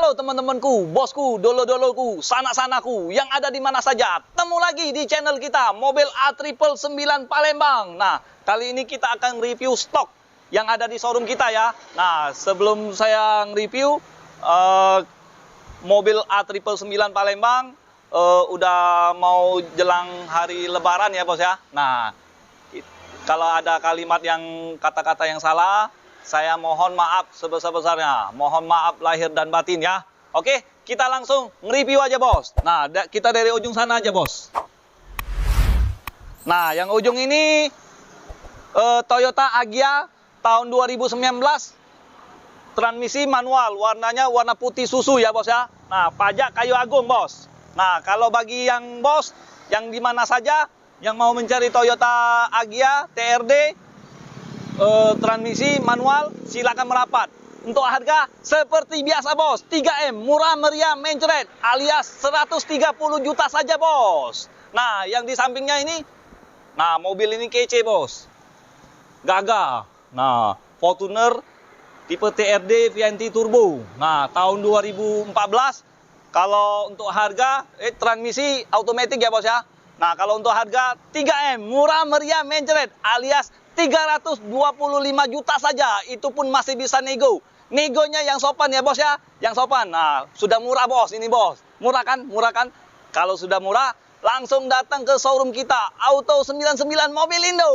Halo teman-temanku, bosku, dolo-doloku, sanak-sanaku yang ada di mana saja. Temu lagi di channel kita, mobil A999 Palembang. Nah, kali ini kita akan review stok yang ada di showroom kita ya. Nah, sebelum saya review mobil A999 Palembang, udah mau jelang hari Lebaran ya bos ya. Nah, kalau ada kalimat yang kata-kata yang salah, saya mohon maaf sebesar-besarnya. Mohon maaf lahir dan batin ya. Oke, kita langsung nge-review aja bos. Nah, kita dari ujung sana aja bos. Nah, yang ujung ini Toyota Agya tahun 2019. Transmisi manual, warnanya warna putih susu ya bos ya. Nah, pajak kayu agung bos. Nah, kalau bagi yang bos, yang di mana saja, yang mau mencari Toyota Agya TRD, transmisi manual, silakan merapat. Untuk harga seperti biasa bos, 3M murah meriah mencret alias 130 juta saja bos. Nah, yang di sampingnya ini, nah mobil ini kece bos, gagah. Nah, Fortuner tipe TRD VNT Turbo. Nah, tahun 2014. Kalau untuk harga transmisi automatic ya bos ya. Nah, kalau untuk harga 3M murah meriah mencret alias 325 juta saja, itu pun masih bisa nego. Negonya yang sopan ya bos ya, yang sopan. Nah, sudah murah bos ini bos. Murah kan? Murah kan? Kalau sudah murah, langsung datang ke showroom kita, Auto 99 Mobilindo.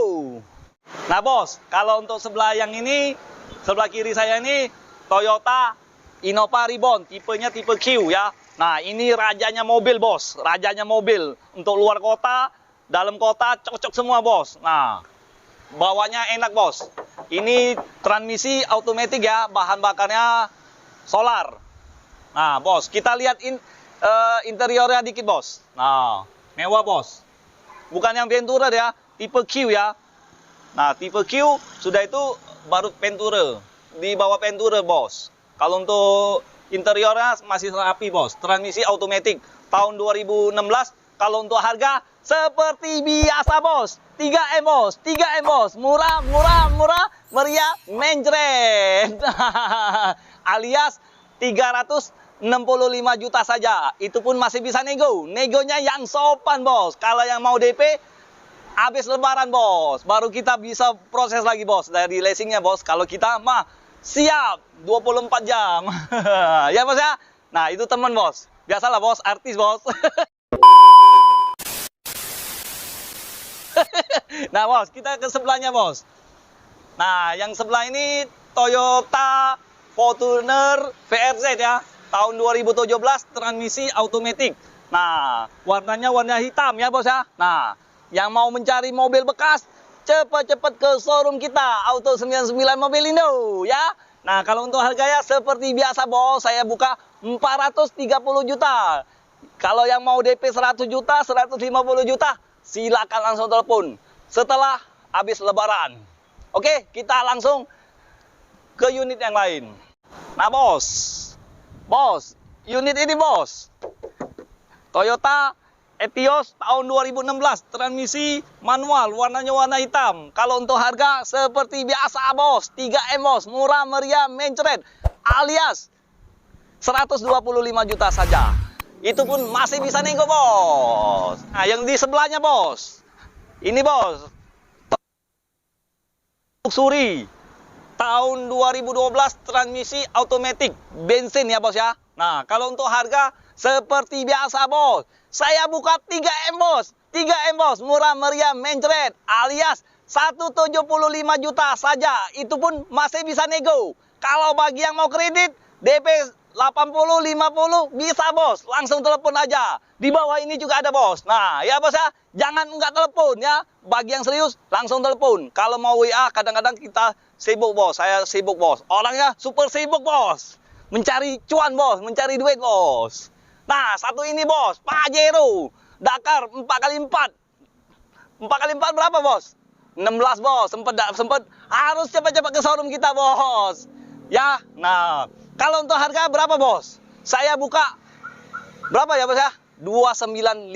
Nah bos, kalau untuk sebelah yang ini, sebelah kiri saya ini, Toyota Innova Reborn, tipenya tipe Q ya. Nah, ini rajanya mobil bos, rajanya mobil. Untuk luar kota, dalam kota, cocok semua bos. Nah, bawanya enak bos. Ini transmisi automatic ya, bahan bakarnya solar. Nah bos, kita lihat interiornya dikit bos. Nah, mewah bos. Bukan yang Ventura ya, tipe Q ya. Nah, tipe Q sudah itu baru Ventura, di bawah Ventura bos. Kalau untuk interiornya masih rapi bos. Transmisi automatic tahun 2016. Kalau untuk harga seperti biasa bos, 3M bos, 3M bos, murah meriah mencret alias 365 juta saja. Itu pun masih bisa nego. Negonya yang sopan bos. Kalau yang mau DP habis lebaran bos, baru kita bisa proses lagi bos dari leasingnya bos. Kalau kita mah siap 24 jam ya bos ya. Nah, itu teman bos, biasalah bos, artis bos. Nah bos, kita ke sebelahnya bos. Nah, yang sebelah ini Toyota Fortuner VRZ ya, tahun 2017, transmisi automatic. Nah, warnanya warna hitam ya bos ya. Nah, yang mau mencari mobil bekas, cepat-cepat ke showroom kita, Auto 99 Mobilindo ya. Nah, kalau untuk harganya seperti biasa bos, saya buka 430 juta. Kalau yang mau DP 100 juta, 150 juta, silakan langsung telepon setelah habis lebaran. Oke, kita langsung ke unit yang lain. Nah bos, unit ini bos, Toyota Etios tahun 2016, transmisi manual, warnanya warna hitam. Kalau untuk harga seperti biasa bos, 3M bos, murah meriah mencret alias 125 juta saja. Itu pun masih bisa nego bos. Nah, yang di sebelahnya bos, ini bos, Luxury tahun 2012, transmisi automatic bensin ya bos ya. Nah, kalau untuk harga seperti biasa bos, saya buka 3M bos, 3M bos, murah meriah mencret alias 175 juta saja. Itu pun masih bisa nego. Kalau bagi yang mau kredit DP 80, 50 bisa bos, langsung telepon aja. Di bawah ini juga ada bos. Nah ya bos ya, jangan nggak telepon ya. Bagi yang serius langsung telepon. Kalau mau WA kadang-kadang kita sibuk bos, saya sibuk bos. Orangnya super sibuk bos, mencari cuan bos, mencari duit bos. Nah, satu ini bos, Pajero Dakar 4x4. 4x4 berapa bos? 16 bos, sempet harus cepat-cepat ke showroom kita bos. Ya, nah, kalau untuk harga berapa bos? Saya buka berapa ya bos ya? 295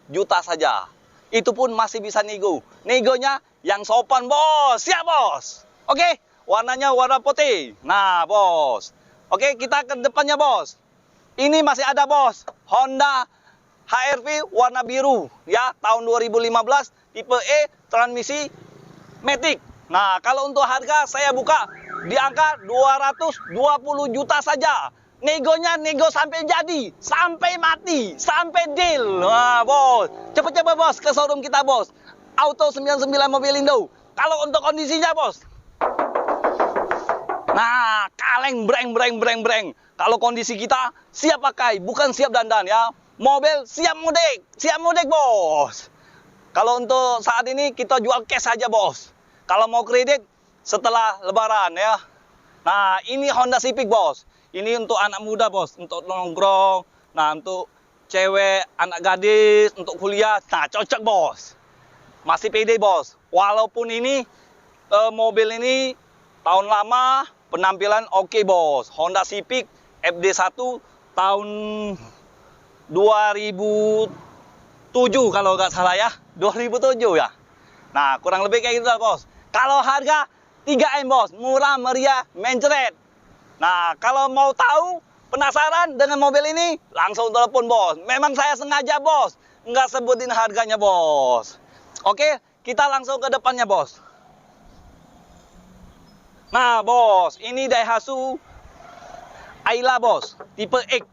juta saja. Itu pun masih bisa nego. Negonya yang sopan bos. Siap bos. Oke, warnanya warna putih. Nah bos. Oke, kita ke depannya, bos. Ini masih ada, bos. Honda HR-V warna biru, ya, tahun 2015, tipe E, transmisi matic. Nah, kalau untuk harga saya buka di angka 220 juta saja. Negonya nego sampai jadi, sampai mati, sampai deal. Nah, bos, cepet-cepet, bos, ke showroom kita, bos. Auto 99 Mobilindo. Kalau untuk kondisinya, bos. Nah, kaleng breng. Kalau kondisi kita siap pakai, bukan siap dandan, ya. Mobil siap mudik, bos. Kalau untuk saat ini kita jual cash saja, bos. Kalau mau kredit setelah lebaran, ya. Nah, ini Honda Civic, bos. Ini untuk anak muda, bos, untuk nongkrong. Nah, untuk cewek, anak gadis, untuk kuliah. Nah, cocok, bos. Masih pede, bos. Walaupun ini mobil ini tahun lama, penampilan oke, bos. Honda Civic FD1 tahun 2007 kalau nggak salah, ya. 2007, ya. Nah, kurang lebih kayak gitu lah, bos. Kalau harga 3M, bos. Murah, meriah, mencret. Nah, kalau mau tahu, penasaran dengan mobil ini, langsung telepon, bos. Memang saya sengaja, bos, nggak sebutin harganya, bos. Oke, kita langsung ke depannya, bos. Nah, bos, ini Daihatsu Ayla, bos, tipe X.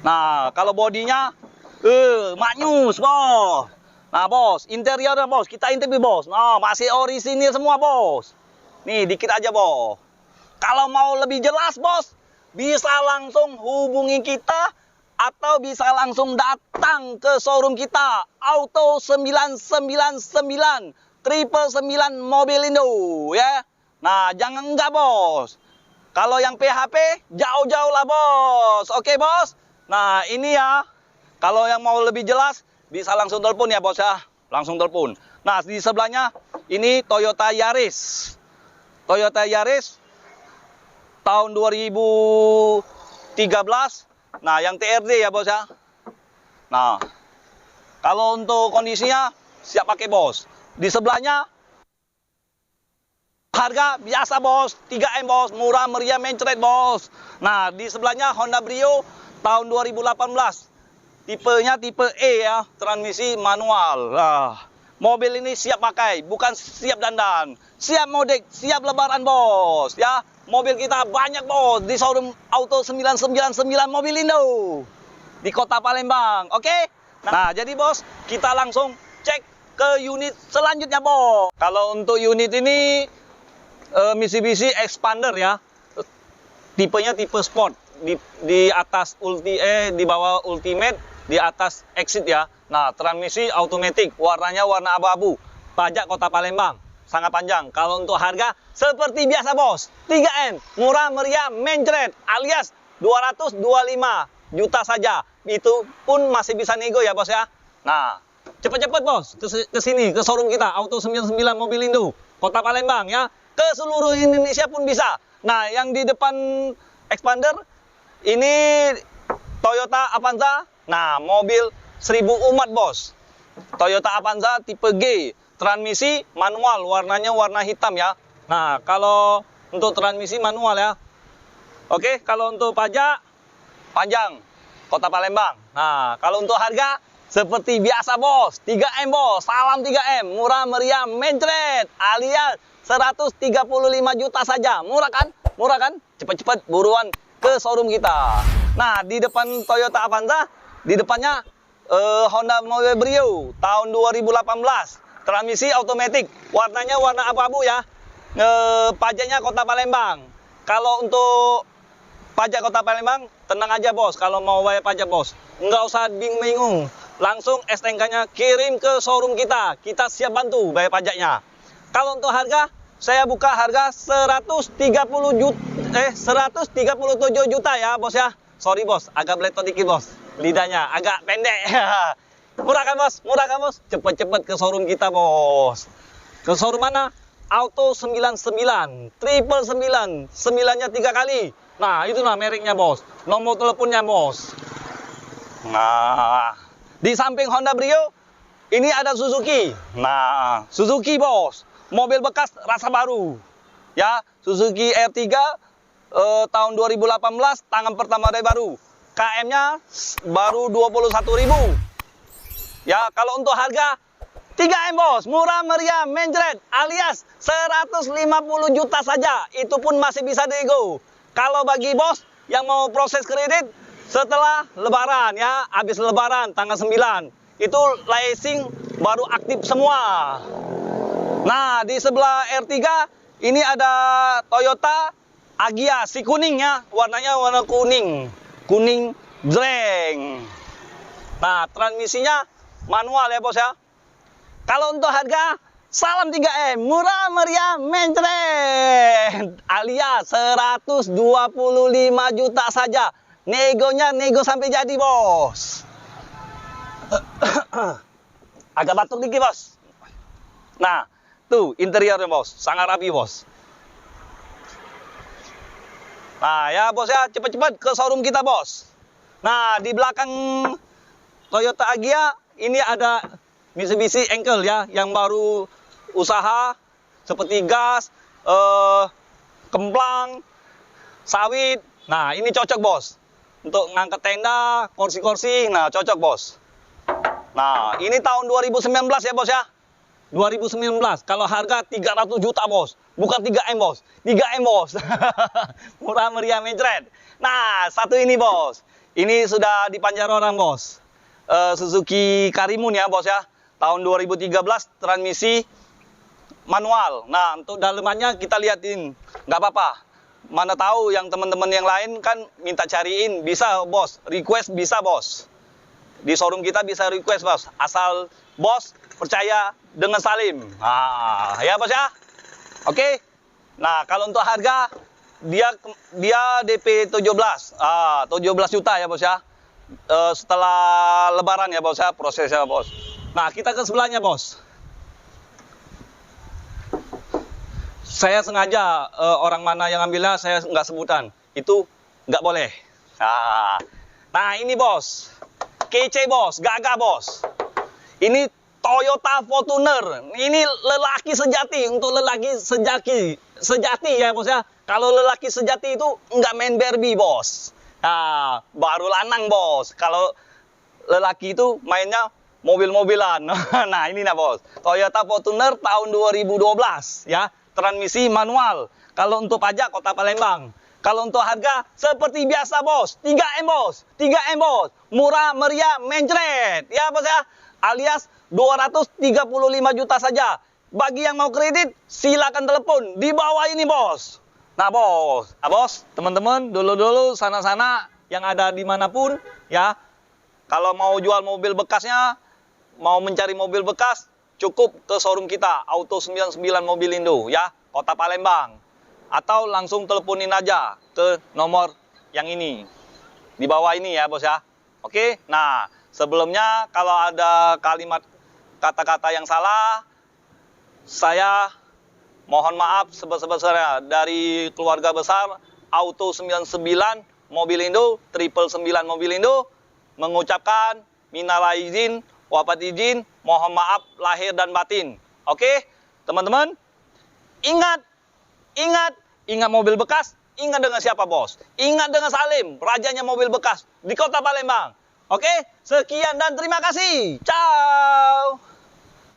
Nah, kalau bodinya, maknyus, bos. Nah, bos, interiornya, bos, kita intip, bos. Nah, masih orisinil semua, bos. Nih, dikit aja, bos. Kalau mau lebih jelas, bos, bisa langsung hubungi kita atau bisa langsung datang ke showroom kita. Auto 999 999 Mobilindo, ya. Nah, jangan enggak, bos. Kalau yang PHP, jauh-jauh lah, bos. Oke, bos. Nah, ini ya. Kalau yang mau lebih jelas, bisa langsung telepon ya, bos, ya. Langsung telepon. Nah, di sebelahnya, ini Toyota Yaris. Toyota Yaris tahun 2013. Nah, yang TRD ya, bos, ya. Nah, kalau untuk kondisinya siap pakai, bos. Di sebelahnya harga biasa, bos. 3M, bos. Murah, meriah, mencret, bos. Nah, di sebelahnya Honda Brio tahun 2018. Tipenya tipe E, ya. Transmisi manual. Nah, mobil ini siap pakai, bukan siap dandan. Siap mudik, siap lebaran, bos, ya. Mobil kita banyak, bos, di showroom Auto 999 Mobilindo di Kota Palembang. Oke? Nah, jadi, bos, kita langsung cek ke unit selanjutnya, bos. Kalau untuk unit ini Mitsubishi Expander, ya. Tipenya tipe sport. Di atas di bawah Ultimate, di atas Exit, ya. Nah, transmisi automatic, warnanya warna abu-abu. Pajak Kota Palembang, sangat panjang. Kalau untuk harga seperti biasa, bos, 3M, murah meriah mencret, alias 225 juta saja. Itu pun masih bisa nego ya, bos, ya. Nah, cepet-cepet, bos, ke sini, ke showroom kita Auto 99 Mobilindo Kota Palembang, ya. Ke seluruh Indonesia pun bisa. Nah, yang di depan Expander ini Toyota Avanza. Nah, mobil 1000 umat, bos. Toyota Avanza tipe G, transmisi manual, warnanya warna hitam, ya. Nah, kalau untuk transmisi manual, ya. Oke, kalau untuk pajak panjang Kota Palembang. Nah, kalau untuk harga seperti biasa, bos, 3M, bos. Salam 3M, murah meriah mencret, alias 135 juta saja. Murah kan? Murah kan? Cepet-cepet buruan ke showroom kita. Nah, di depan Toyota Avanza, di depannya Honda Mobil Brio tahun 2018. Transmisi automatic, warnanya warna abu-abu, ya. Pajaknya Kota Palembang. Kalau untuk pajak Kota Palembang, tenang aja, bos. Kalau mau bayar pajak, bos, nggak usah bingung. Langsung STNK-nya kirim ke showroom kita. Kita siap bantu bayar pajaknya. Kalau untuk harga, saya buka harga 137 juta, ya, bos, ya. Sorry, bos, agak beletot dikit, bos. Lidahnya agak pendek. Murah kan, bos? Murah kan, bos? Cepet-cepet ke showroom kita, bos. Ke showroom mana? Auto 99 999. 9-nya 3 kali. Nah, itu nah mereknya, bos. Nomor teleponnya, bos. Nah, di samping Honda Brio, ini ada Suzuki. Nah, Suzuki, bos. Mobil bekas rasa baru. Ya, Suzuki R3 tahun 2018 tangan pertama dari baru. KM-nya baru 21.000. Ya, kalau untuk harga 3M bos, murah meriah menjret alias 150 juta saja. Itu pun masih bisa dinego. Kalau bagi bos yang mau proses kredit setelah lebaran ya, habis lebaran tanggal 9, itu leasing baru aktif semua. Nah, di sebelah R3 ini ada Toyota Agya si kuning ya, warnanya warna kuning. Kuning jreng. Nah, transmisinya manual ya bos ya. Kalau untuk harga, salam 3M, murah meriah menjret alias 125 juta saja. Negonya nego sampai jadi bos. Agak batuk dikit bos. Nah, tuh interiornya bos, sangat rapi bos. Nah ya bos ya, cepat-cepat ke showroom kita bos. Nah, di belakang Toyota Agya ini ada Mitsubishi Engkel ya, yang baru usaha seperti gas, kemplang, sawit. Nah, ini cocok bos untuk ngangkat tenda, kursi-kursi. Nah, cocok bos. Nah, ini tahun 2019 ya bos ya. 2019. Kalau harga 300 juta bos, bukan 3M bos. 3M bos. Murah meriah menjret. Nah, satu ini bos. Ini sudah dipanjar orang bos. Suzuki Karimun ya bos ya. Tahun 2013, transmisi manual. Nah, untuk dalemannya kita liatin, nggak apa-apa. Mana tahu yang teman-teman yang lain kan minta cariin, bisa bos. Request bisa bos. Di showroom kita bisa request bos. Asal bos percaya dengan Salim. Nah, ya bos ya. Oke. Nah, kalau untuk harga, dia DP 17. 17 juta ya bos ya. Setelah lebaran ya bos ya, prosesnya bos. Nah, kita ke sebelahnya bos. Saya sengaja orang mana yang ambilnya saya nggak sebutan. Itu nggak boleh. Nah, ini bos. Kece bos, gagah bos. Ini Toyota Fortuner. Ini lelaki sejati. Untuk lelaki sejati ya bos ya. Kalau lelaki sejati itu nggak main Barbie bos. Nah, baru lanang bos. Kalau lelaki itu mainnya mobil-mobilan. Nah, ini nah bos. Toyota Fortuner tahun 2012 ya. Transmisi manual. Kalau untuk pajak Kota Palembang. Kalau untuk harga seperti biasa bos. 3M bos. 3M bos. Murah meriah menjret. Ya bos ya. Alias 235 juta saja. Bagi yang mau kredit silakan telepon di bawah ini bos. Nah bos. Nah bos, teman-teman dulu-dulu sana-sana yang ada dimanapun ya. Kalau mau jual mobil bekasnya, mau mencari mobil bekas, cukup ke showroom kita, Auto 99 Mobilindo ya, Kota Palembang. Atau langsung teleponin aja ke nomor yang ini. Di bawah ini ya bos ya. Oke, nah sebelumnya kalau ada kalimat kata-kata yang salah, saya mohon maaf sebesar-besarnya dari keluarga besar Auto 99 Mobilindo, 999 Mobilindo, mengucapkan minal aidin, wafat izin, mohon maaf lahir dan batin. Oke, teman-teman, ingat mobil bekas, ingat dengan siapa bos? Ingat dengan Salim, rajanya mobil bekas di Kota Palembang. Oke, sekian dan terima kasih. Ciao.